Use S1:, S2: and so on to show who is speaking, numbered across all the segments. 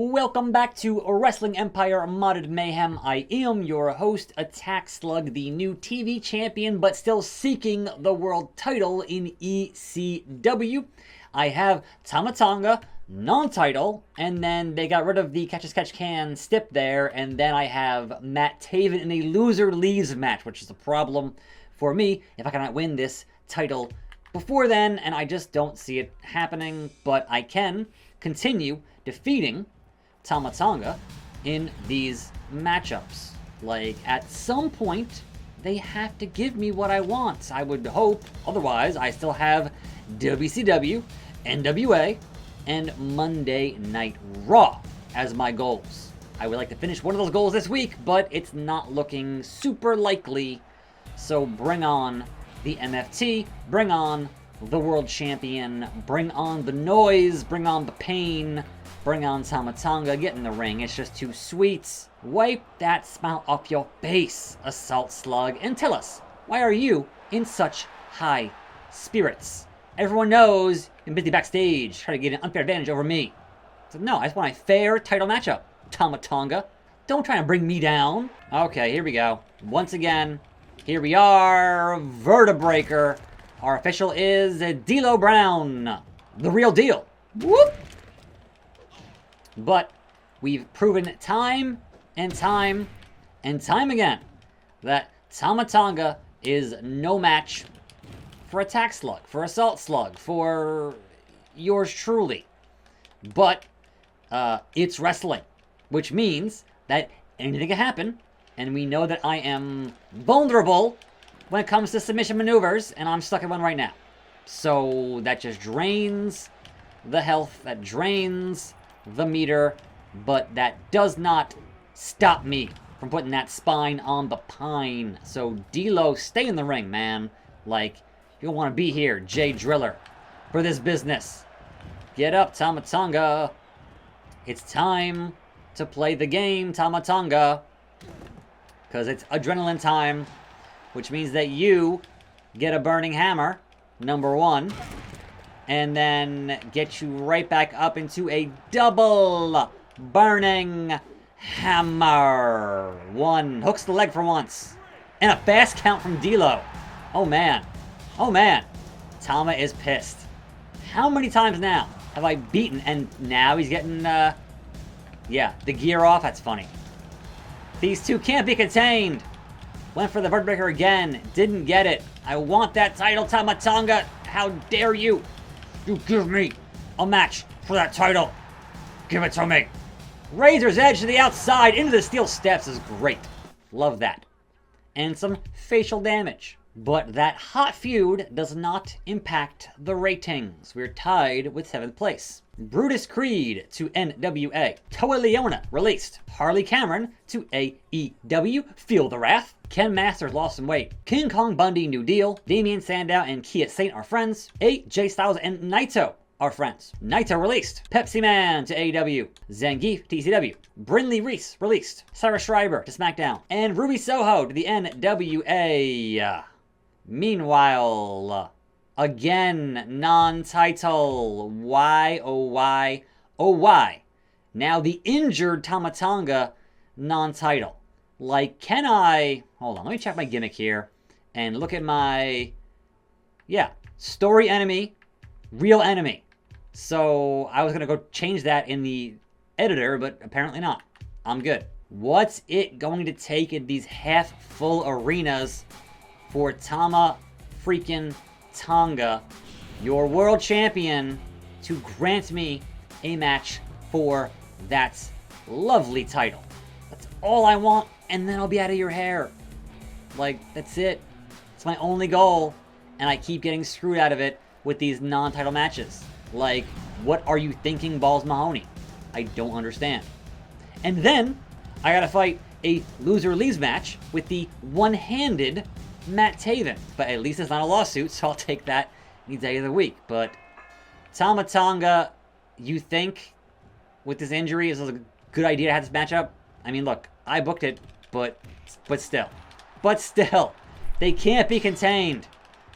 S1: Welcome back to Wrestling Empire Modded Mayhem. I am your host, attackslug, the new TV champion, but still seeking the world title in ECW. I have Tama Tonga, non-title, and then they got rid of the catch-as-catch-can stip there, and then I have Matt Taven in a loser leaves match, which is a problem for me if I cannot win this title before then, and I just don't see it happening, but I can continue defeating Tama Tonga in these matchups. Like, at some point, they have to give me what I want, I would hope. Otherwise, I still have WCW, NWA, and Monday Night Raw as my goals. I would like to finish one of those goals this week, but it's not looking super likely. So bring on the MFT, bring on the world champion, bring on the noise, bring on the pain, bring on Tama Tonga, get in the ring, it's just too sweet. Wipe that smile off your face, Assault Slug, and tell us, why are you in such high spirits? Everyone knows you're busy backstage, trying to get an unfair advantage over me. So no, I just want a fair title matchup, Tama Tonga. Don't try to bring me down. Okay, here we go. Once again, here we are, Vertebreaker. Our official is D'Lo Brown, the real deal. Whoop! But we've proven time and time and time again that Tama Tonga is no match for Attack Slug, for Assault Slug, for yours truly. But it's wrestling, which means that anything can happen, and we know that I am vulnerable when it comes to submission maneuvers, and I'm stuck in one right now. So that just drains the health, that drains the meter, but that does not stop me from putting that spine on the pine. So D'Lo, stay in the ring, man. Like, you don't want to be here, Jay Driller, for this business. Get up, Tama Tonga. It's time to play the game, Tama Tonga, because it's adrenaline time, which means that you get a burning hammer, number one, and then get you right back up into a double burning hammer. One. Hooks the leg for once. And a fast count from D'Lo. Oh, man. Oh, man. Tama is pissed. How many times now have I beaten? And now he's getting, yeah, the gear off. That's funny. These two can't be contained. Went for the Vertebreaker again. Didn't get it. I want that title, Tama Tonga. How dare you? You give me a match for that title. Give it to me. Razor's Edge to the outside, into the steel steps is great. Love that. And some facial damage. But that hot feud does not impact the ratings. We're tied with 7th place. Brutus Creed to NWA. Toa Leona released. Harley Cameron to AEW. Feel the Wrath. Ken Masters lost some weight. King Kong Bundy, new deal. Damian Sandow and Kia Saint are friends. AJ Styles and Naito are friends. Naito released. Pepsi Man to AEW. Zangief to ECW. Brinley Reese released. Sarah Schreiber to SmackDown. And Ruby Soho to the NWA. Meanwhile, again, non-title. Why, oh why, oh why? Now the injured Tama Tonga, non-title. Like, can I... Hold on, let me check my gimmick here. And look at my... Yeah, story enemy, real enemy. So, I was going to go change that in the editor, but apparently not. I'm good. What's it going to take in these half-full arenas for Tama freaking Tonga, your world champion, to grant me a match for that lovely title? That's all I want, and then I'll be out of your hair. Like, that's it. It's my only goal, and I keep getting screwed out of it with these non-title matches. Like, what are you thinking, Balls Mahoney? I don't understand. And then, I gotta fight a loser leaves match with the one-handed Matt Taven. But at least it's not a lawsuit, so I'll take that any day of the week. But Tama Tonga, you think with this injury is a good idea to have this matchup? I mean, look, I booked it, but still. But still, they can't be contained.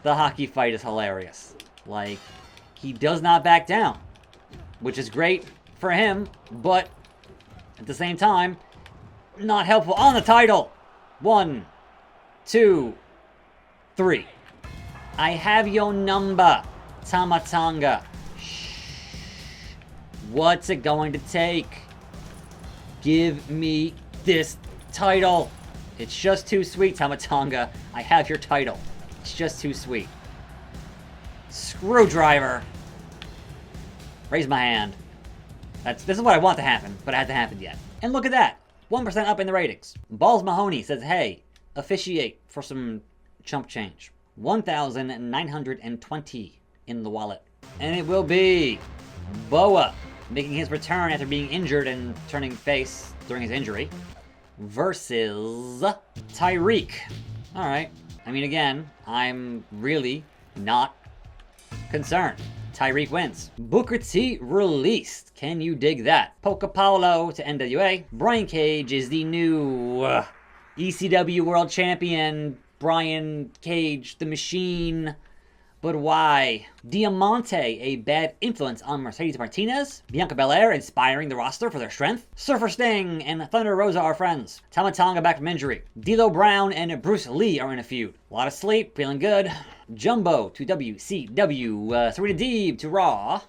S1: The hockey fight is hilarious. Like, he does not back down, which is great for him, but At the same time, not helpful on the title. 1, 2, 3. I have your number, Tama Tonga. Shh. What's it going to take? Give me this title. It's just too sweet, Tama Tonga. I have your title. It's just too sweet. Screwdriver. Raise my hand. This is what I want to happen, but it hasn't happened yet. And look at that. 1% up in the ratings. Balls Mahoney says, hey, officiate for some chump change. 1,920 in the wallet. And it will be Boa making his return after being injured and turning face during his injury versus Tyreek. All right. I mean, again, I'm really not concerned. Tyreek wins. Booker T released. Can you dig that? Polka Paulo to NWA. Brian Cage is the new ECW World Champion. Brian Cage, the Machine. But why? Diamante, a bad influence on Mercedes Martinez. Bianca Belair inspiring the roster for their strength. Surfer Sting and Thunder Rosa are friends. Tama Tonga back from injury. D'Lo Brown and Bruce Lee are in a feud. A lot of sleep, feeling good. Jumbo to WCW. Serena Deeb to Raw.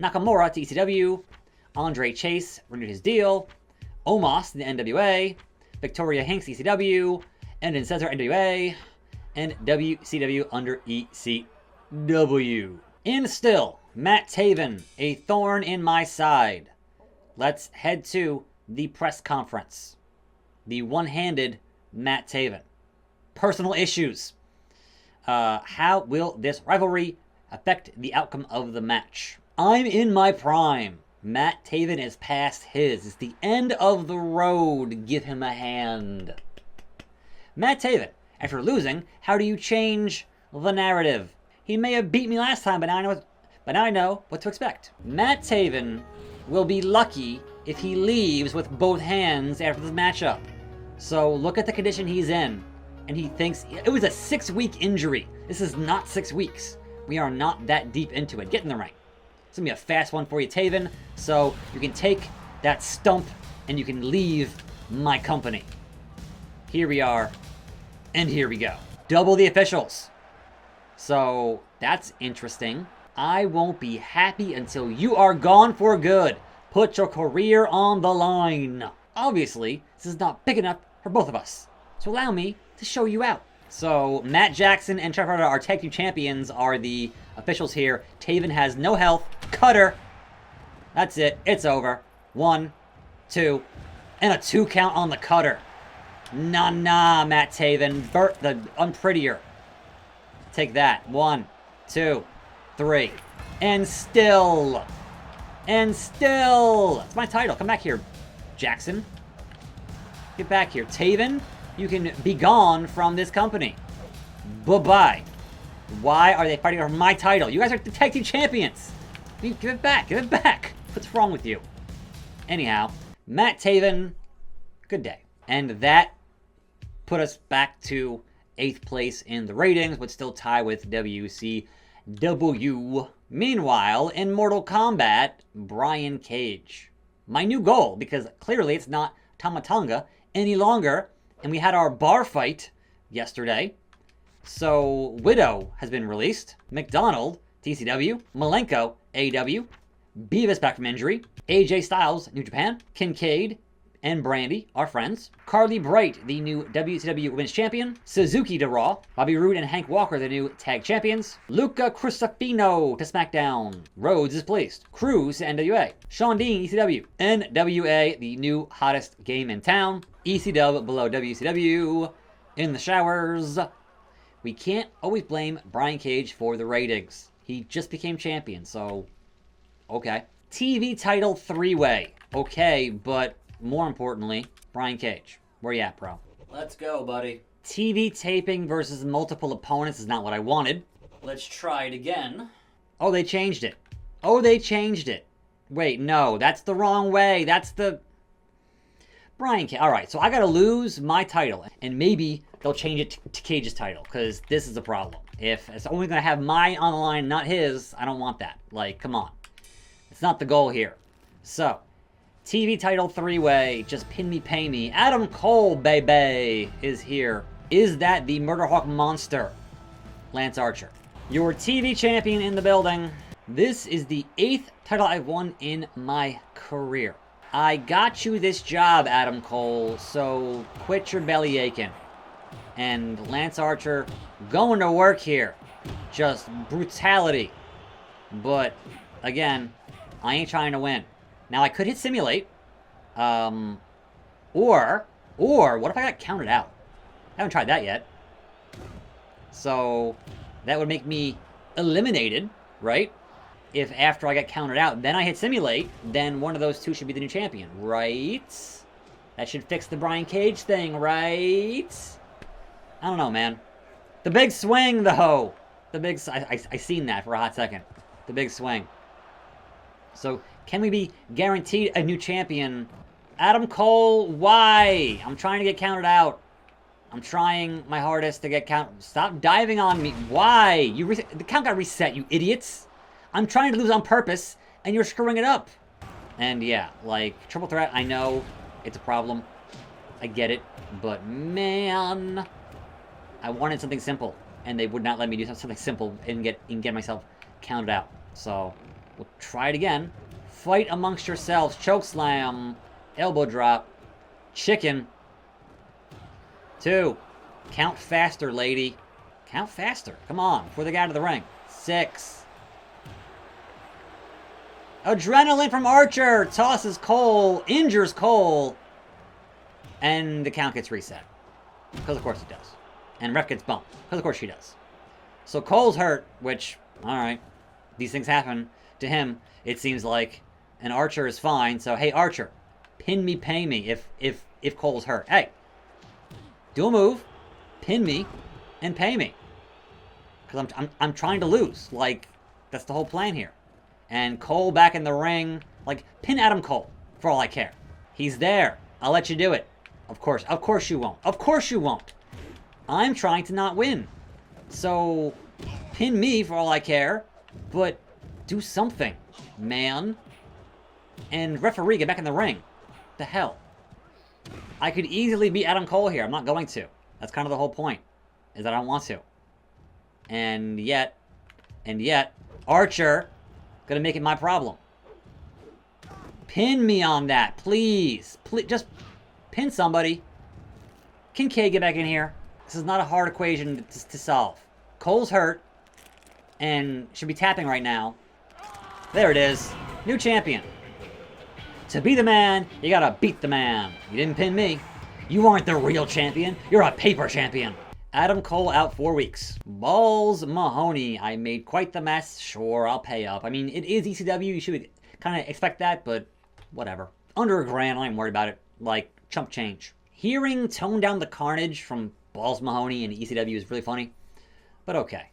S1: Nakamura to ECW. Andre Chase renewed his deal. Omos to the NWA. Victoria Hinks ECW. And in Cesar NWA. And WCW under ECW. And still, Matt Taven, a thorn in my side. Let's head to the press conference. The one-handed Matt Taven. Personal issues. How will this rivalry affect the outcome of the match? I'm in my prime. Matt Taven is past his. It's the end of the road. Give him a hand. Matt Taven, after losing, how do you change the narrative? He may have beat me last time, but now I know what to expect. Matt Taven will be lucky if he leaves with both hands after this matchup. So look at the condition he's in. And he thinks it was a 6-week injury. This is not 6 weeks. We are not that deep into it. Get in the ring. It's going to be a fast one for you, Taven. So you can take that stump and you can leave my company. Here we are. And here we go. Double the officials. So that's interesting. I won't be happy until you are gone for good. Put your career on the line. Obviously, this is not big enough for both of us. So allow me to show you out. So Matt Jackson and Trevor, our tag team champions, are the officials here. Taven has no health. Cutter. That's it. It's over. 1, 2, and a 2 count on the cutter. Nah, Matt Taven. Bert the unprettier. Take that. 1, 2, 3. And still. It's my title. Come back here, Jackson. Get back here. Taven, you can be gone from this company. Bye-bye. Why are they fighting over my title? You guys are the tag team champions. Give it back. Give it back. What's wrong with you? Anyhow, Matt Taven, good day. And that put us back to 8th place in the ratings, but still tie with WCW. Meanwhile, in Mortal Kombat, Brian Cage. My new goal, because clearly it's not Tama Tonga any longer, and we had our bar fight yesterday. So Widow has been released. McDonald, TCW. Malenko, AEW. Beavis back from injury. AJ Styles, New Japan. Kincaid and Brandy are friends. Carly Bright, the new WCW Women's Champion. Suzuki to Raw. Bobby Roode and Hank Walker, the new Tag Champions. Luca Crusifino to SmackDown. Rhodes is pleased. Cruz to NWA. Shawn Dean, ECW. NWA, the new hottest game in town. ECW below WCW. In the showers. We can't always blame Brian Cage for the ratings. He just became champion, so okay. TV title 3-way. Okay, but more importantly, Brian Cage. Where you at, bro? Let's go, buddy. TV taping versus multiple opponents is not what I wanted. Let's try it again. Oh, they changed it. Wait, no, that's the wrong way. That's the Brian Cage. All right, so I got to lose my title, and maybe they'll change it to Cage's title, because this is the problem. If it's only going to have mine on the line, not his, I don't want that. Like, come on. It's not the goal here. So, TV title three-way. Just pin me, pay me. Adam Cole, baby, is here. Is that the Murderhawk monster? Lance Archer. Your TV champion in the building. This is the 8th title I've won in my career. I got you this job, Adam Cole, so quit your belly aching. And Lance Archer going to work here. Just brutality. But, again, I ain't trying to win. Now, I could hit simulate. Or, what if I got counted out? I haven't tried that yet. So, that would make me eliminated, right? If after I get counted out, then I hit simulate, then one of those two should be the new champion, right? That should fix the Brian Cage thing, right? I don't know, man. The big swing, though. The big... I seen that for a hot second. The big swing. So, can we be guaranteed a new champion? Adam Cole, why? I'm trying to get counted out. I'm trying my hardest to get counted. Stop diving on me. Why? The count got reset, you idiots. I'm trying to lose on purpose, and you're screwing it up. And yeah, like, triple threat, I know it's a problem. I get it. But, man, I wanted something simple, and they would not let me do something simple and get myself counted out. So, we'll try it again. Fight amongst yourselves. Chokeslam. Elbow drop. Chicken. 2. Count faster, lady. Count faster. Come on, before they get out of the ring. 6. Adrenaline from Archer. Tosses Cole. Injures Cole. And the count gets reset. Because of course it does. And ref gets bumped. Because of course she does. So Cole's hurt, which, alright. These things happen to him, it seems like. And Archer is fine. So, hey, Archer. Pin me, pay me if Cole's hurt. Hey. Do a move. Pin me. And pay me. Because I'm trying to lose. Like, that's the whole plan here. And Cole back in the ring. Like, pin Adam Cole. For all I care. He's there. I'll let you do it. Of course you won't. Of course you won't. I'm trying to not win. So, pin me for all I care. But, do something, man. And referee, get back in the ring. The hell. I could easily beat Adam Cole here. I'm not going to. That's kind of the whole point. Is that I don't want to. And yet, Archer gonna make it my problem. Pin me on that, please. Please, just pin somebody. Can Kay get back in here? This is not a hard equation to solve. Cole's hurt and should be tapping right now. There it is. New champion. To be the man, you gotta beat the man. You didn't pin me. You aren't the real champion. You're a paper champion. Adam Cole out 4 weeks. Balls Mahoney. I made quite the mess. Sure, I'll pay up. I mean, it is ECW. You should kind of expect that, but whatever. Under $1,000. I ain't worried about it. Like, chump change. Hearing Tone Down the Carnage from Balls Mahoney in ECW is really funny. But okay.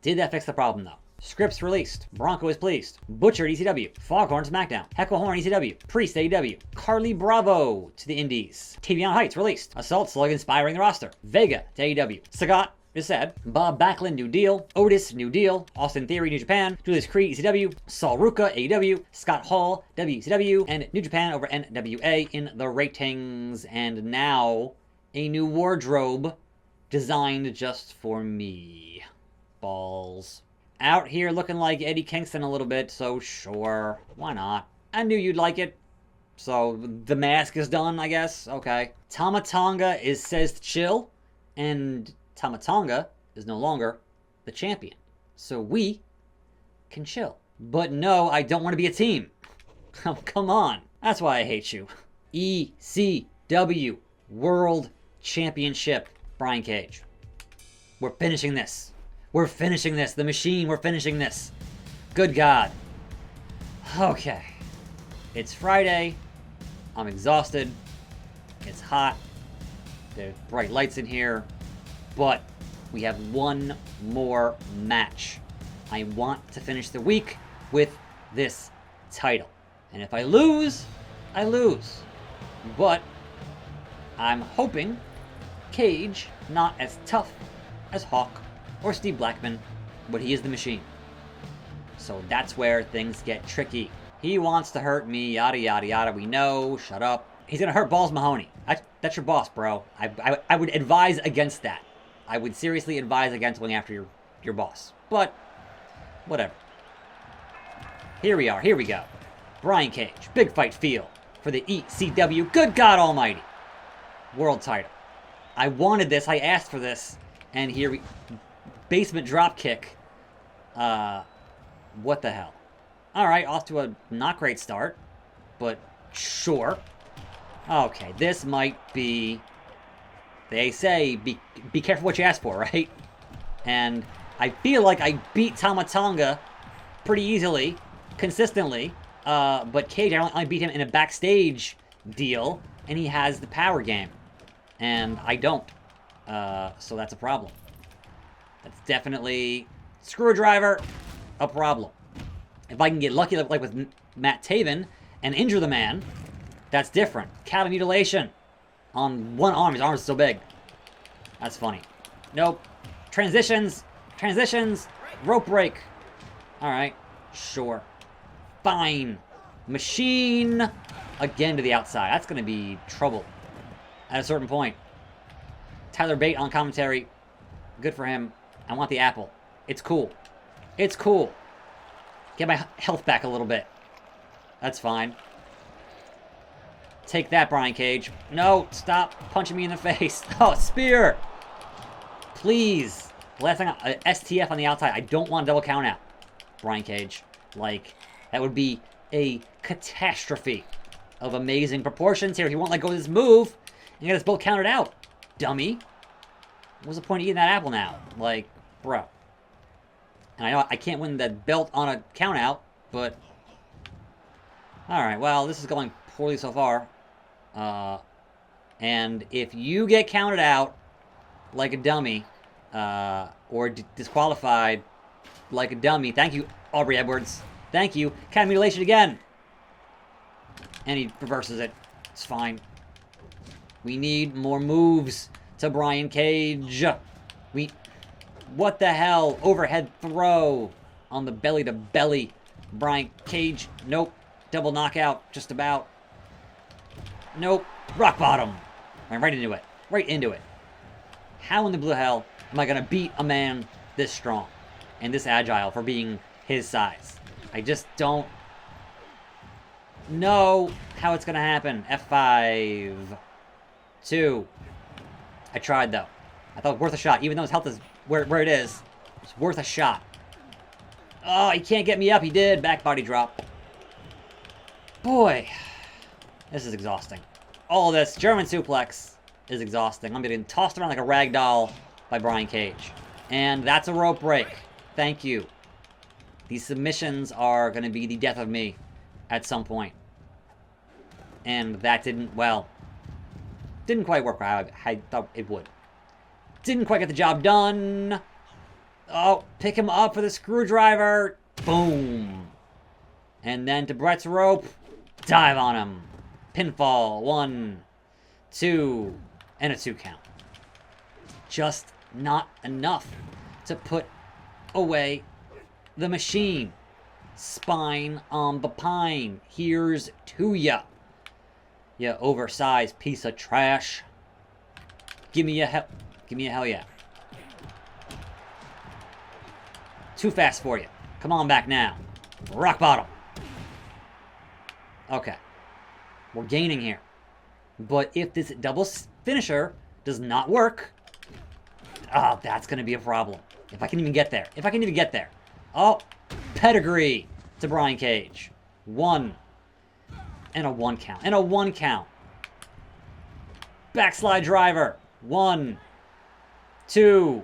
S1: Did that fix the problem, though? Scripts released. Bronco is pleased. Butcher at ECW. Foghorn SmackDown. Hecklehorn ECW. Priest AEW. Carly Bravo to the Indies. Tavion Heights released. Assault Slug inspiring the roster. Vega to AEW. Sagat is said. Bob Backlund New Deal. Otis New Deal. Austin Theory New Japan. Julius Creed ECW. Saul Ruka AEW. Scott Hall WCW. And New Japan over NWA in the ratings. And now a new wardrobe designed just for me. Balls. Out here looking like Eddie Kingston a little bit, so sure, why not? I knew you'd like it. So, the mask is done, I guess? Okay. Tama Tonga says to chill, and Tama Tonga is no longer the champion. So we can chill. But no, I don't want to be a team. Oh, come on. That's why I hate you. ECW World Championship. Brian Cage. We're finishing this. We're finishing this. The Machine, we're finishing this. Good God. Okay. It's Friday. I'm exhausted. It's hot. There's bright lights in here. But we have one more match. I want to finish the week with this title. And if I lose, I lose. But I'm hoping Cage not as tough as Hawk or Steve Blackman, but he is the Machine. So that's where things get tricky. He wants to hurt me, yada, yada, yada. We know. Shut up. He's going to hurt Balls Mahoney. That's your boss, bro. I would advise against that. I would seriously advise against going after your boss. But, whatever. Here we are. Here we go. Brian Cage. Big fight feel for the ECW. Good God Almighty. World title. I wanted this. I asked for this. And here we... Basement drop kick. What the hell? Alright, off to a not great start. But, sure. Okay, this might be... They say, be careful what you ask for, right? And I feel like I beat Tama Tonga pretty easily, consistently. But Cage, I only beat him in a backstage deal, and he has the power game. And I don't. So that's a problem. That's definitely, screwdriver, a problem. If I can get lucky like with Matt Taven and injure the man, that's different. Cattle mutilation on one arm. His arm is so big. That's funny. Nope. Transitions. Transitions. Rope break. Alright. Sure. Fine. Machine. Again to the outside. That's going to be trouble at a certain point. Tyler Bate on commentary. Good for him. I want the apple. It's cool. It's cool. Get my health back a little bit. That's fine. Take that, Brian Cage. No, stop punching me in the face. Oh, spear. Please. Last thing, STF on the outside. I don't want a double count out, Brian Cage. Like, that would be a catastrophe of amazing proportions here. If you won't let go of this move, you get us both counted out, dummy. What's the point of eating that apple now? Like, bro. And I know I can't win that belt on a count out, but... Alright, well, this is going poorly so far. And if you get counted out like a dummy, or disqualified like a dummy, thank you, Aubrey Edwards. Thank you. Cat mutilation again. And he reverses it. It's fine. We need more moves to Brian Cage. What the hell? Overhead throw on the belly to belly. Brian Cage. Nope. Double knockout. Just about. Nope. Rock bottom. Right into it. Right into it. How in the blue hell am I going to beat a man this strong and this agile for being his size? I just don't know how it's going to happen. F5. 2. I tried, though. I thought it was worth a shot. Even though his health is where it is, it's worth a shot. Oh, he can't get me up. He did. Back body drop. Boy. This is exhausting. All this German suplex is exhausting. I'm getting tossed around like a rag doll by Brian Cage. And that's a rope break. Thank you. These submissions are going to be the death of me at some point. And that didn't quite work how I thought it would. Didn't quite get the job done. Oh, pick him up for the screwdriver. Boom. And then to Brett's rope. Dive on him. Pinfall. 1, 2, and a 2 count. Just not enough to put away the machine. Spine on the pine. Here's to ya. You oversized piece of trash. Give me a hell yeah. Too fast for you. Come on back now. Rock bottom. Okay. We're gaining here. But if this double finisher does not work, oh, that's going to be a problem. If I can even get there. If I can even get there. Oh, pedigree to Brian Cage. 1. And a 1 count. And a 1 count. Backslide driver. 1, 2,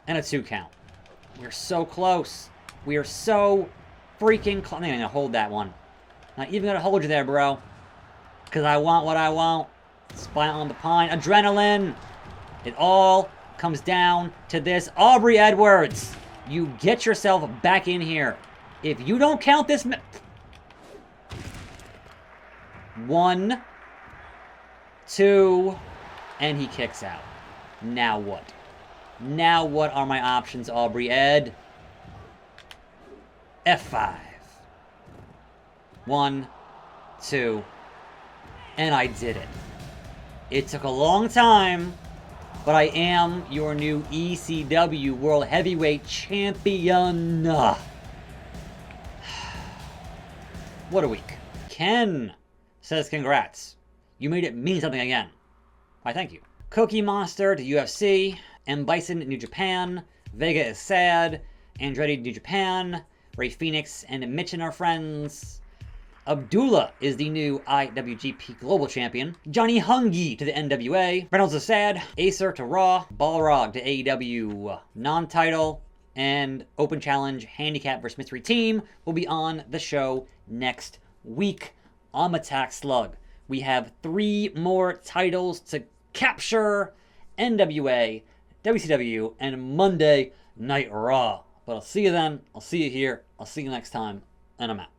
S1: and a 2 count. We're so close. We are so freaking close. I'm going to hold that one. Not even going to hold you there, bro. Because I want what I want. Spine on the pine. Adrenaline. It all comes down to this. Aubrey Edwards. You get yourself back in here. If you don't count this... 1, 2, and he kicks out. Now what? Now what are my options, Aubrey Ed? F5. 1, 2, and I did it. It took a long time, but I am your new ECW World Heavyweight Champion. What a week. Ken says congrats. You made it mean something again. I thank you. Cookie Monster to UFC. M. Bison New Japan. Vega is sad. Andretti New Japan. Ray Phoenix and Mitchin are friends. Abdullah is the new IWGP Global Champion. Johnny Hungy to the NWA. Reynolds is sad. Acer to Raw. Balrog to AEW non-title. And Open Challenge Handicap vs. Mystery Team will be on the show next week. I'm attackslug. We have 3 more titles to capture. NWA, WCW, and Monday Night Raw. But I'll see you then. I'll see you here. I'll see you next time. And I'm out.